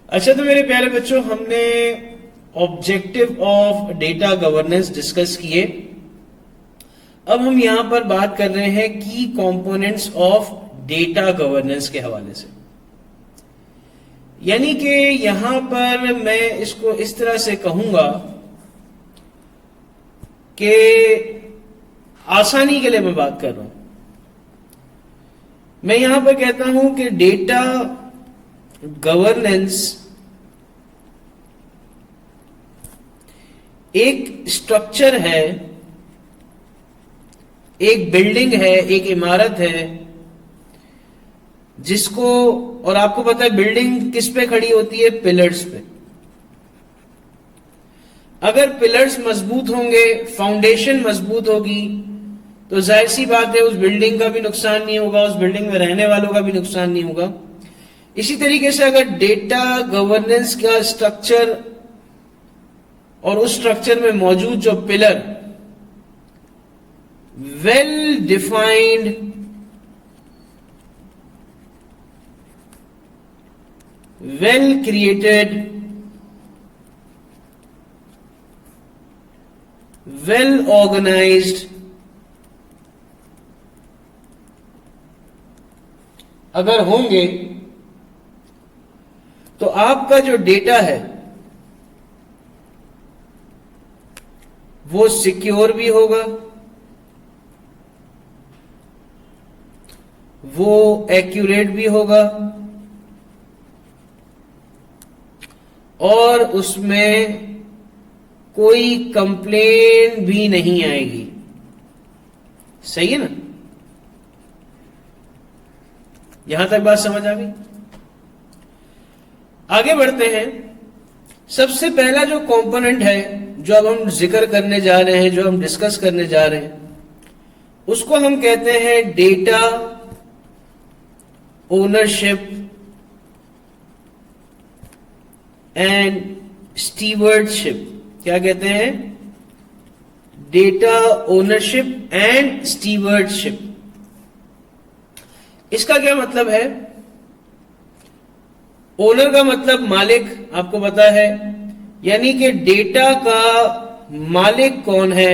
अच्छा, तो मेरे प्यारे बच्चों, हमने objective of data governance discuss किए। अब हम यहां पर बात कर रहे हैं की कंपोनेंट्स ऑफ डेटा गवर्नेंस के हवाले से। यानी कि यहां पर मैं इसको इस तरह से कहूंगा कि आसानी के लिए मैं बात कर रहा हूं। मैं यहां पर कहता हूं कि डेटा गवर्नेंस एक स्ट्रक्चर है, एक बिल्डिंग है, एक इमारत है जिसको, और आपको पता है बिल्डिंग किस पे खड़ी होती है? पिलर्स पे। अगर पिलर्स मजबूत होंगे, फाउंडेशन मजबूत होगी, तो जाहिर सी बात है उस बिल्डिंग का भी नुकसान नहीं होगा, उस बिल्डिंग में रहने वालों का भी नुकसान नहीं होगा। इसी तरीके से अगर डेटा गवर्नेंस का स्ट्रक्चर और उस स्ट्रक्चर में मौजूद जो pillar well defined, well created, well organised अगर होंगे, तो आपका जो डेटा है वो सिक्योर भी होगा, वो एक्यूरेट भी होगा, और उसमें कोई कंप्लेन भी नहीं आएगी। सही है ना? यहां तक बात समझ आ गई? आगे बढ़ते हैं। सबसे पहला जो कंपोनेंट है जो अब हम जिक्र करने जा रहे हैं, जो हम डिस्कस करने जा रहे हैं, उसको हम कहते हैं डेटा ओनरशिप एंड स्टीवर्डशिप। क्या कहते हैं? Data ownership and stewardship. इसका क्या मतलब है? ओनर का मतलब मालिक, आपको पता है, यानी कि डेटा का मालिक कौन है?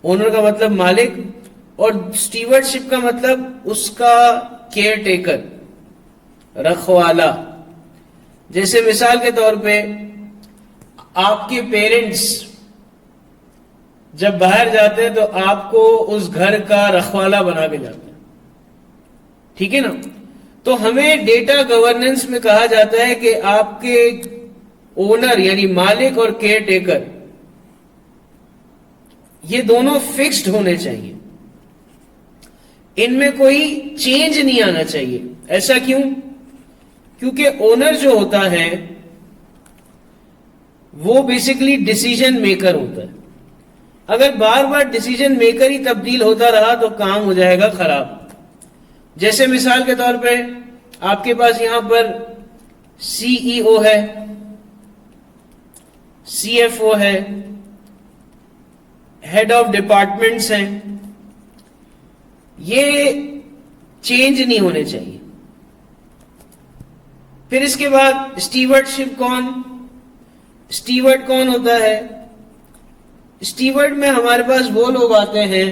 ओनर का मतलब मालिक, और स्टीवर्डशिप का मतलब उसका केयर टेकर, रखवाला। जैसे मिसाल के तौर पे आपके पेरेंट्स जब बाहर जाते हैं तो आपको उस घर का रखवाला बना के जाते हैं, ठीक है ना? तो हमें डेटा गवर्नेंस में कहा जाता है कि आपके ओनर यानी मालिक और केयर टेकर, ये दोनों फिक्स्ड होने चाहिए, इनमें कोई चेंज नहीं आना चाहिए। ऐसा क्यों? क्योंकि ओनर जो होता है वो बेसिकली डिसीजन मेकर होता है। अगर बार बार डिसीजन मेकर ही तब्दील होता रहा तो काम हो जाएगा खराब। जैसे मिसाल के तौर पे आपके पास यहां पर सीईओ है, सीएफओ है, हेड ऑफ डिपार्टमेंट्स हैं, ये चेंज नहीं होने चाहिए। फिर इसके बाद स्टीवर्डशिप स्टीवर्ड कौन होता है? स्टीवर्ड में हमारे पास वो लोग आते हैं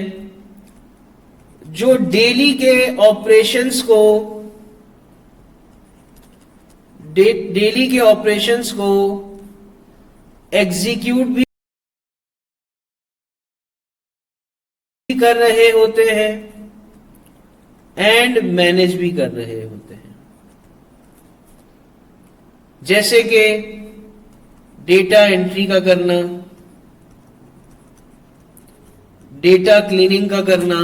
जो डेली के ऑपरेशंस को एग्जीक्यूट भी कर रहे होते हैं एंड मैनेज भी कर रहे होते हैं। जैसे कि डेटा एंट्री का करना, डेटा क्लीनिंग का करना,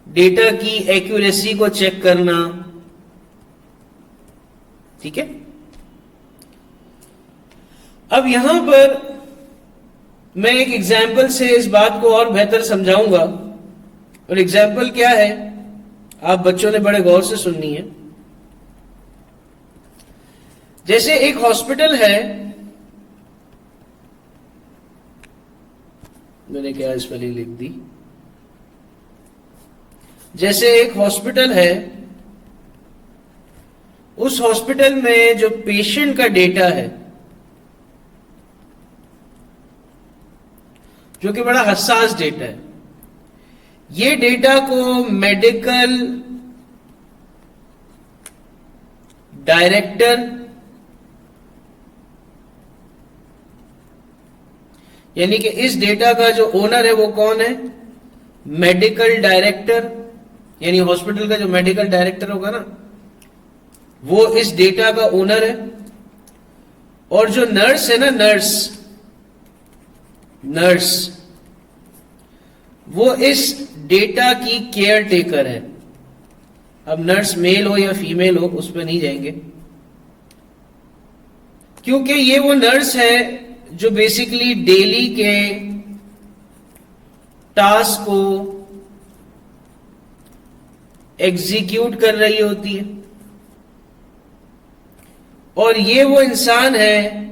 डेटा की एक्यूरेसी को चेक करना, ठीक है? अब यहां पर मैं एक एग्जाम्पल से इस बात को और बेहतर समझाऊंगा। और एग्जाम्पल क्या है, आप बच्चों ने बड़े गौर से सुननी है। जैसे एक हॉस्पिटल है, मैंने क्या इस पर लिख दी, जैसे एक हॉस्पिटल है, उस हॉस्पिटल में जो पेशेंट का डेटा है, जो कि बड़ा हसास डेटा है, ये डेटा को मेडिकल डायरेक्टर यानी कि इस डेटा का जो ओनर है वो कौन है? मेडिकल डायरेक्टर, यानी हॉस्पिटल का जो मेडिकल डायरेक्टर होगा ना, वो इस डेटा का ओनर है। और जो नर्स है ना, नर्स वो इस डेटा की केयर टेकर है। अब नर्स मेल हो या फीमेल हो, उस पर नहीं जाएंगे, क्योंकि ये वो नर्स है जो बेसिकली डेली के टास्क को एग्जीक्यूट कर रही होती है, और ये वो इंसान है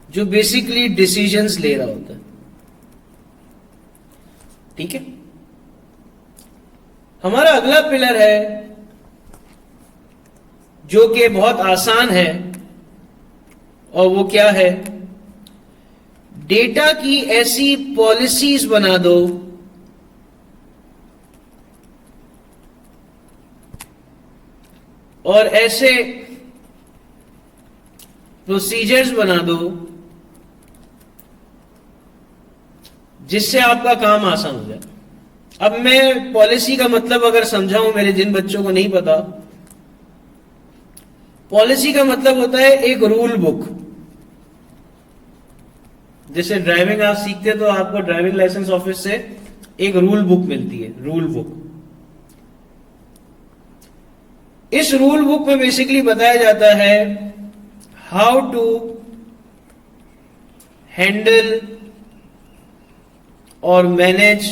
जो बेसिकली डिसीजंस ले रहा होता है। ठीक है। हमारा अगला पिलर है जो कि बहुत आसान है, और वो क्या है? डेटा की ऐसी पॉलिसीज बना दो और ऐसे प्रोसीजर्स बना दो जिससे आपका काम आसान हो जाए। अब मैं पॉलिसी का मतलब अगर समझाऊं, मेरे जिन बच्चों को नहीं पता, पॉलिसी का मतलब होता है एक रूल बुक। जैसे ड्राइविंग आप सीखते तो आपको ड्राइविंग लाइसेंस ऑफिस से एक रूल बुक मिलती है, रूल बुक। इस रूल बुक में बेसिकली बताया जाता है हाउ टू हैंडल और मैनेज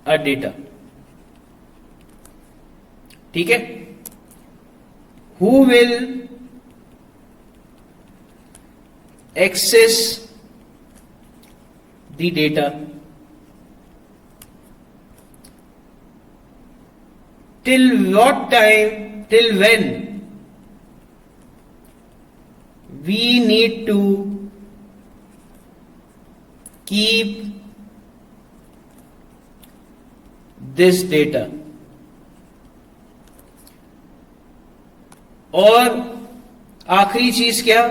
अ डेटा। ठीक है। Who will access the data, till what time, till when we need to keep this data, और आखिरी चीज क्या?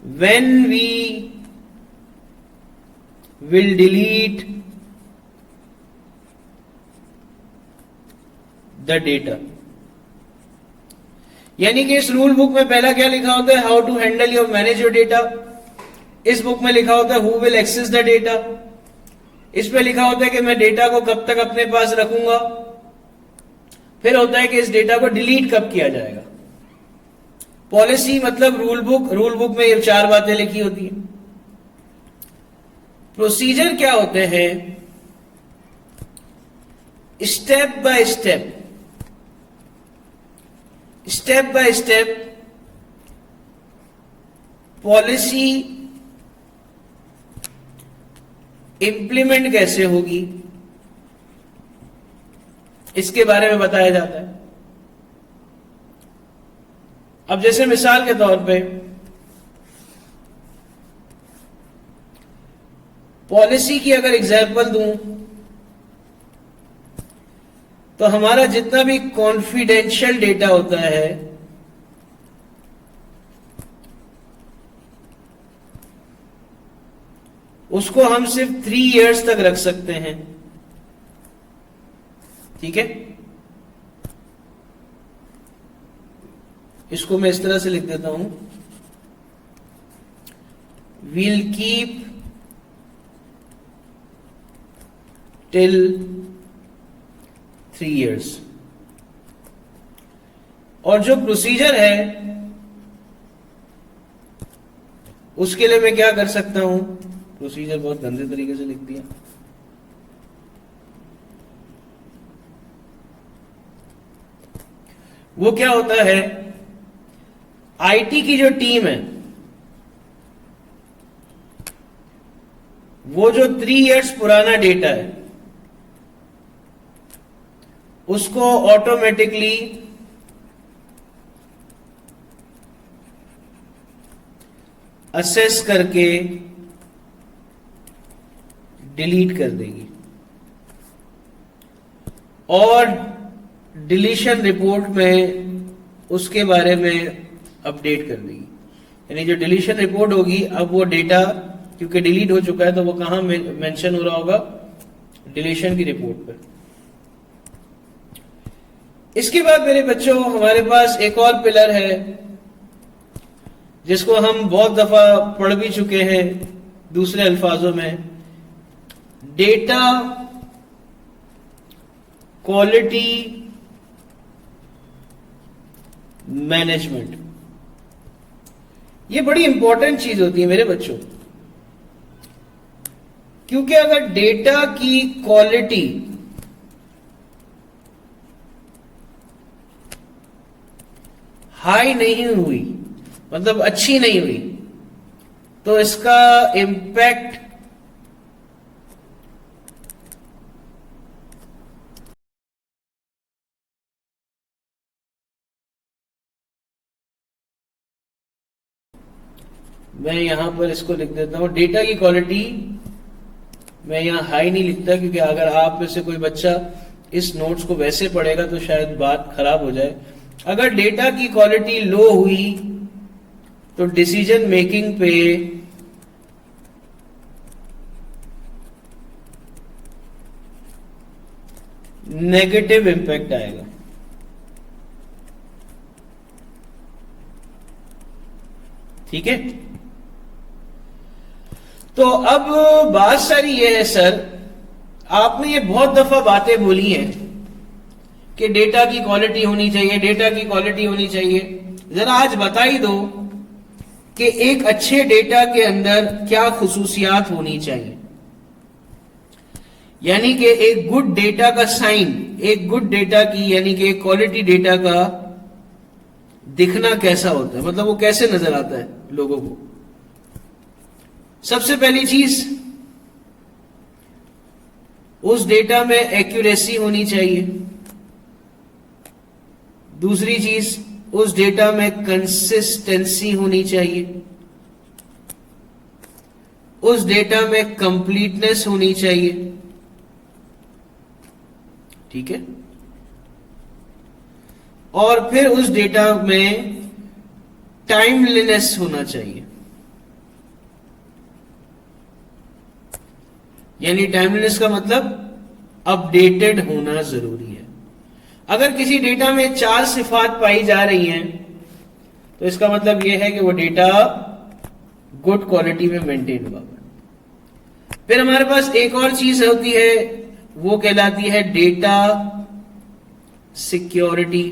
When we will delete the data। यानी कि इस रूल बुक में पहला क्या लिखा होता है? How to handle your manage your data. इस बुक में लिखा होता है who will access the data. इस पे लिखा होता है कि मैं डेटा को कब तक अपने पास रखूंगा। फिर होता है कि इस डेटा को डिलीट कब किया जाएगा। पॉलिसी मतलब रूल बुक, रूल बुक में ये 4 बातें लिखी होती हैं। प्रोसीजर क्या होते हैं? Step by step, step by step policy implement कैसे होगी, इसके बारे में बताया जाता है। अब जैसे मिसाल के तौर पे पॉलिसी की अगर एग्जाम्पल दूं तो हमारा जितना भी कॉन्फिडेंशियल डेटा होता है उसको हम सिर्फ 3 इयर्स तक रख सकते हैं। ठीक है। इसको मैं इस तरह से लिख देता हूं, विल कीप टिल 3 इयर्स। और जो प्रोसीजर है उसके लिए मैं क्या कर सकता हूं? प्रोसीजर बहुत गंदे तरीके से लिख दिया। वो क्या होता है? आईटी की जो टीम है वो जो 3 इयर्स पुराना डेटा है उसको ऑटोमेटिकली असेस करके डिलीट कर देगी और डिलीशन रिपोर्ट में उसके बारे में अपडेट कर देगी। यानी जो डिलीशन रिपोर्ट होगी, अब वो डेटा क्योंकि डिलीट हो चुका है तो वो कहां मेंशन हो रहा होगा, डिलीशन की रिपोर्ट पर। इसके बाद मेरे बच्चों हमारे पास एक और पिलर है जिसको हम बहुत दफा पढ़ भी चुके हैं, दूसरे अल्फाजों में डेटा क्वालिटी मैनेजमेंट। ये बड़ी इंपॉर्टेंट चीज होती है मेरे बच्चों, क्योंकि अगर डेटा की क्वालिटी हाई नहीं हुई, मतलब अच्छी नहीं हुई, तो इसका इम्पैक्ट मैं यहां पर इसको लिख देता हूं, डेटा की क्वालिटी मैं यहां हाई नहीं लिखता, क्योंकि अगर आप में से कोई बच्चा इस नोट्स को वैसे पढ़ेगा तो शायद बात खराब हो जाए। अगर डेटा की क्वालिटी लो हुई तो डिसीजन मेकिंग पे नेगेटिव इंपैक्ट आएगा। ठीक है, तो अब बात सारी ये है सर, आपने ये बहुत दफा बातें बोली हैं कि डेटा की क्वालिटी होनी चाहिए, डेटा की क्वालिटी होनी चाहिए। जरा आज बता ही दो कि एक अच्छे डेटा के अंदर क्या खुसूसियात होनी चाहिए, यानी कि एक गुड डेटा का साइन, एक गुड डेटा की यानी कि क्वालिटी डेटा का दिखना कैसा होता है, मतलब वो कैसे नजर आता है लोगों को। सबसे पहली चीज, उस डेटा में एक्यूरेसी होनी चाहिए। दूसरी चीज, उस डेटा में कंसिस्टेंसी होनी चाहिए। उस डेटा में कंप्लीटनेस होनी चाहिए। ठीक है, और फिर उस डेटा में टाइमलीनेस होना चाहिए। यानी टाइमलीनेस का मतलब अपडेटेड होना जरूरी है। अगर किसी डेटा में 4 सिफात पाई जा रही हैं तो इसका मतलब यह है कि वो डेटा गुड क्वालिटी में मेंटेन हुआ। फिर हमारे पास एक और चीज होती है, वो कहलाती है डेटा सिक्योरिटी।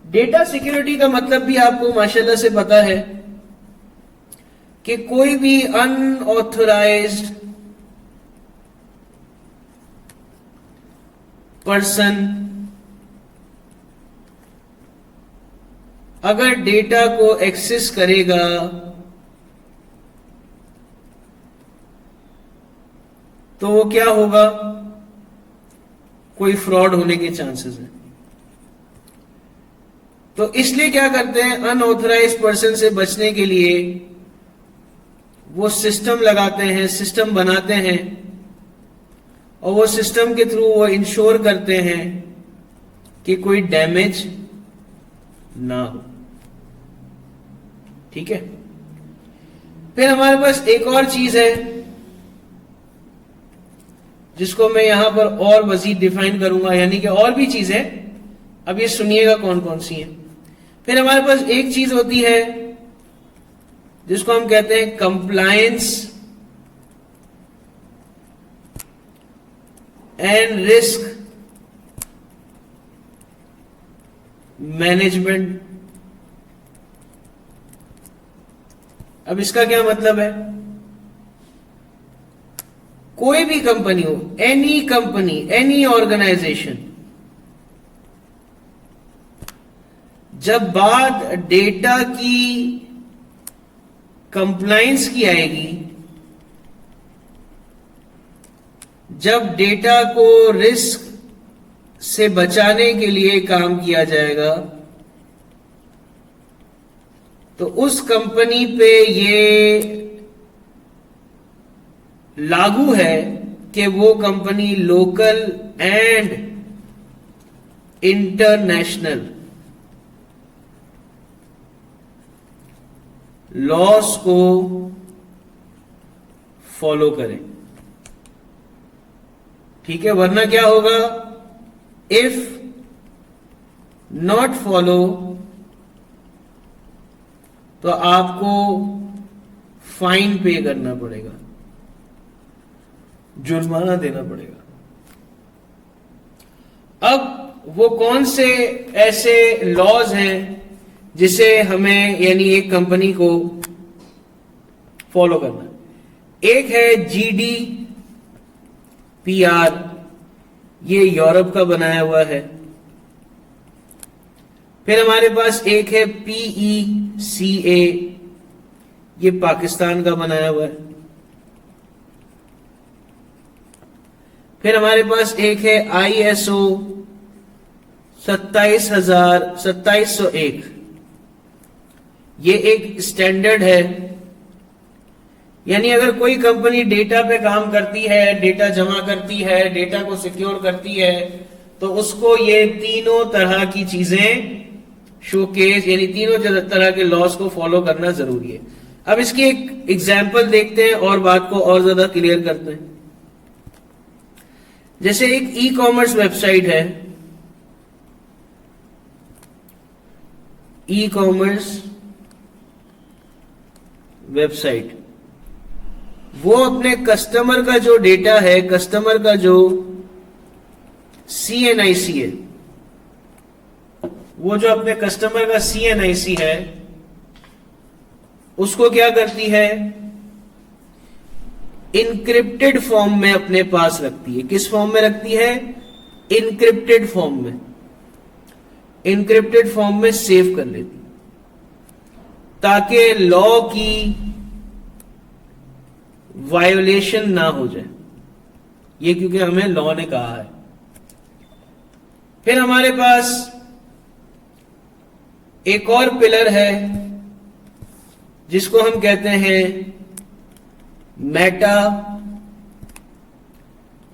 डेटा सिक्योरिटी का मतलब भी आपको माशाल्लाह से पता है कि कोई भी अनऑथराइज्ड पर्सन अगर डेटा को एक्सेस करेगा तो वो क्या होगा, कोई फ्रॉड होने के चांसेस हैं। तो इसलिए क्या करते हैं, अनऑथराइज्ड पर्सन से बचने के लिए वो सिस्टम लगाते हैं, सिस्टम बनाते हैं, और वो सिस्टम के थ्रू वो इंश्योर करते हैं कि कोई डैमेज ना हो। ठीक है, फिर हमारे पास एक और चीज है जिसको मैं यहां पर और मजीद डिफाइन करूंगा, यानी कि और भी चीजें, अब ये सुनिएगा कौन कौन सी हैं। फिर हमारे पास एक चीज होती है जिसको हम कहते हैं कंप्लायंस एंड रिस्क मैनेजमेंट। अब इसका क्या मतलब है, कोई भी कंपनी हो, एनी कंपनी, एनी ऑर्गेनाइजेशन, जब बात डेटा की कंप्लायंस की आएगी जब डेटा को रिस्क से बचाने के लिए काम किया जाएगा, तो उस कंपनी पे ये लागू है कि वो company local and international loss को फॉलो करें। ठीक है, वरना क्या होगा, इफ नॉट फॉलो तो आपको फाइन पे करना पड़ेगा, जुर्माना देना पड़ेगा। अब वो कौन से ऐसे लॉज हैं जिसे हमें यानी एक कंपनी को फॉलो करना है? एक है GDPR, ये यूरोप का बनाया हुआ है। फिर हमारे पास एक है PECA, ये पाकिस्तान का बनाया हुआ है। फिर हमारे पास एक है ISO 27001, ये एक स्टैंडर्ड है। यानी अगर कोई कंपनी डेटा पे काम करती है, डेटा जमा करती है, डेटा को सिक्योर करती है, तो उसको ये तीनों तरह की चीजें शोकेस यानी तीनों तरह के लॉस को फॉलो करना जरूरी है। अब इसकी एक एग्जांपल देखते हैं और बात को और ज्यादा क्लियर करते हैं। जैसे एक ई कॉमर्स वेबसाइट है, ई कॉमर्स वेबसाइट, वो अपने कस्टमर का जो डेटा है, कस्टमर का जो CNIC है, वो जो अपने कस्टमर का CNIC है, उसको क्या करती है, इनक्रिप्टेड फॉर्म में अपने पास रखती है। किस फॉर्म में रखती है? इनक्रिप्टेड फॉर्म में, इनक्रिप्टेड फॉर्म में सेव कर लेती है, ताकि लॉ की वायोलेशन ना हो जाए। ये क्योंकि हमें लॉ ने कहा है। फिर हमारे पास एक और पिलर है जिसको हम कहते हैं मेटा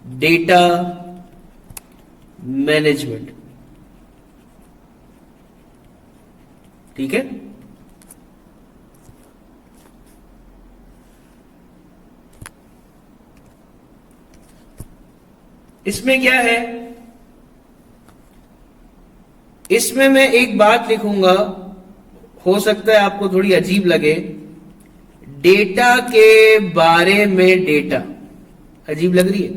डेटा मैनेजमेंट। ठीक है, इसमें क्या है, इसमें मैं एक बात लिखूंगा, हो सकता है आपको थोड़ी अजीब लगे, डेटा के बारे में डेटा। अजीब लग रही है?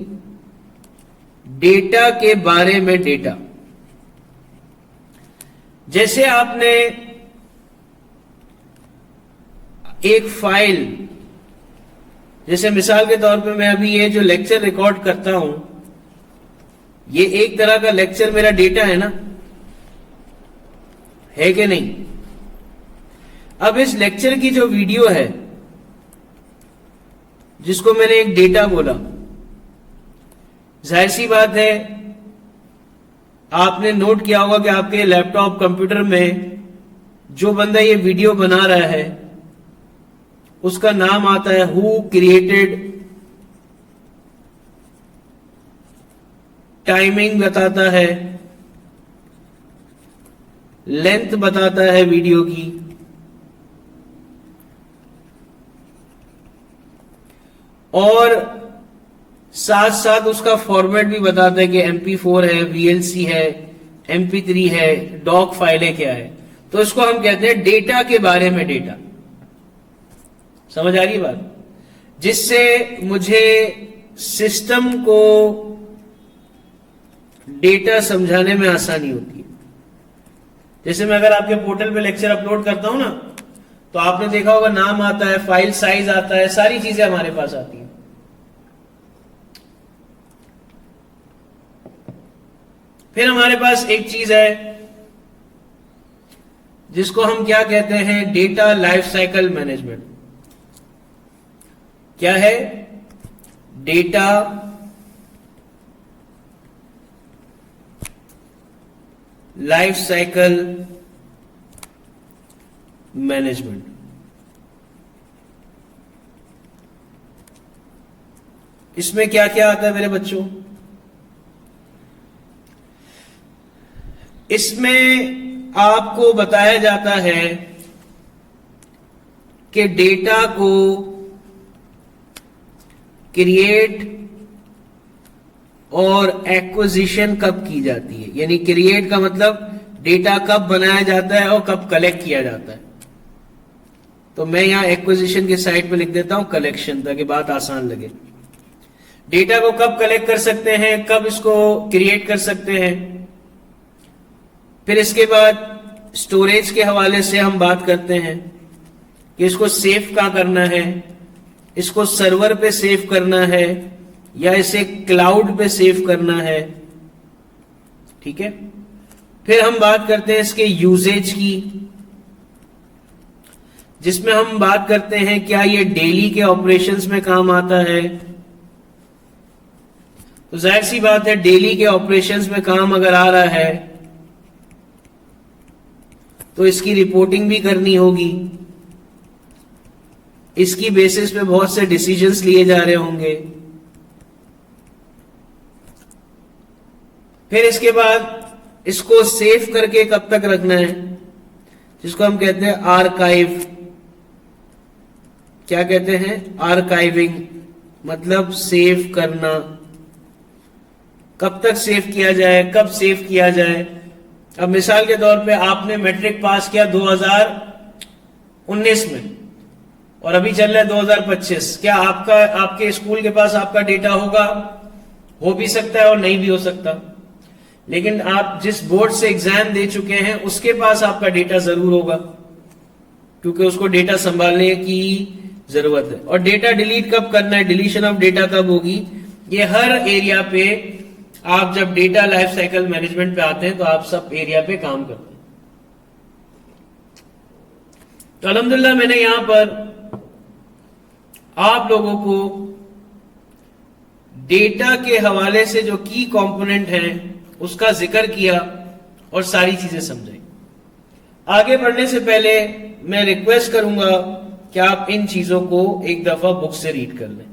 डेटा के बारे में डेटा। जैसे आपने एक फाइल, जैसे मिसाल के तौर पे मैं अभी ये जो लेक्चर रिकॉर्ड करता हूं, ये एक तरह का लेक्चर मेरा डेटा है ना, है कि नहीं? अब इस लेक्चर की जो वीडियो है, जिसको मैंने एक डेटा बोला, जाहिर सी बात है आपने नोट किया होगा कि आपके लैपटॉप कंप्यूटर में जो बंदा ये वीडियो बना रहा है उसका नाम आता है हु क्रिएटेड, टाइमिंग बताता है, लेंथ बताता है वीडियो की, और साथ साथ उसका फॉर्मेट भी बताता है कि MP4 है, VLC है, MP3 है, डॉक फाइलें क्या है। तो इसको हम कहते हैं डेटा के बारे में डेटा। समझ आ रही बात? जिससे मुझे सिस्टम को डेटा समझाने में आसानी होती है। जैसे मैं अगर आपके पोर्टल पे लेक्चर अपलोड करता हूं ना, तो आपने देखा होगा नाम आता है, फाइल साइज आता है, सारी चीजें हमारे पास आती हैं। फिर हमारे पास एक चीज है जिसको हम क्या कहते हैं, डेटा लाइफ साइकिल मैनेजमेंट। क्या है? Data life cycle management. इसमें क्या क्या आता है मेरे बच्चों? इसमें आपको बताया जाता है कि डेटा को क्रिएट और एक्विजिशन कब की जाती है। यानी क्रिएट का मतलब डेटा कब बनाया जाता है और कब कलेक्ट किया जाता है। तो मैं यहां एक्विजिशन के साइड पे लिख देता हूं कलेक्शन, ताकि बात आसान लगे। डेटा को कब कलेक्ट कर सकते हैं, कब इसको क्रिएट कर सकते हैं। फिर इसके बाद स्टोरेज के हवाले से हम बात करते हैं कि इसको सेव कहां करना है, इसको सर्वर पे सेव करना है या इसे क्लाउड पे सेव करना है। ठीक है। फिर हम बात करते हैं इसके यूजेज की, जिसमें हम बात करते हैं क्या ये डेली के ऑपरेशंस में काम आता है। तो जाहिर सी बात है, डेली के ऑपरेशंस में काम अगर आ रहा है तो इसकी रिपोर्टिंग भी करनी होगी। इसकी बेसिस पे बहुत से डिसीजंस लिए जा रहे होंगे। फिर इसके बाद इसको सेव करके कब तक रखना है, जिसको हम कहते हैं आर्काइव। क्या कहते हैं? आर्काइविंग, मतलब सेव करना। कब तक सेव किया जाए, कब सेव किया जाए। अब मिसाल के तौर पे आपने मैट्रिक पास किया 2019 में और अभी चल रहा है 2025। क्या आपके स्कूल के पास आपका डेटा होगा? हो भी सकता है और नहीं भी हो सकता। लेकिन आप जिस बोर्ड से एग्जाम दे चुके हैं उसके पास आपका डेटा जरूर होगा, क्योंकि उसको डेटा संभालने की जरूरत है। और डेटा डिलीट कब करना है, डिलीशन ऑफ डेटा कब होगी, ये हर एरिया पे आप जब डेटा लाइफ साइकिल मैनेजमेंट पे आते हैं तो आप सब एरिया पे काम करते हैं। तो अल्हम्दुलिल्लाह मैंने यहां पर आप लोगों को डेटा के हवाले से जो की कंपोनेंट है उसका जिक्र किया और सारी चीजें समझाई। आगे बढ़ने से पहले मैं रिक्वेस्ट करूंगा कि आप इन चीजों को एक दफा बुक से रीड कर लें।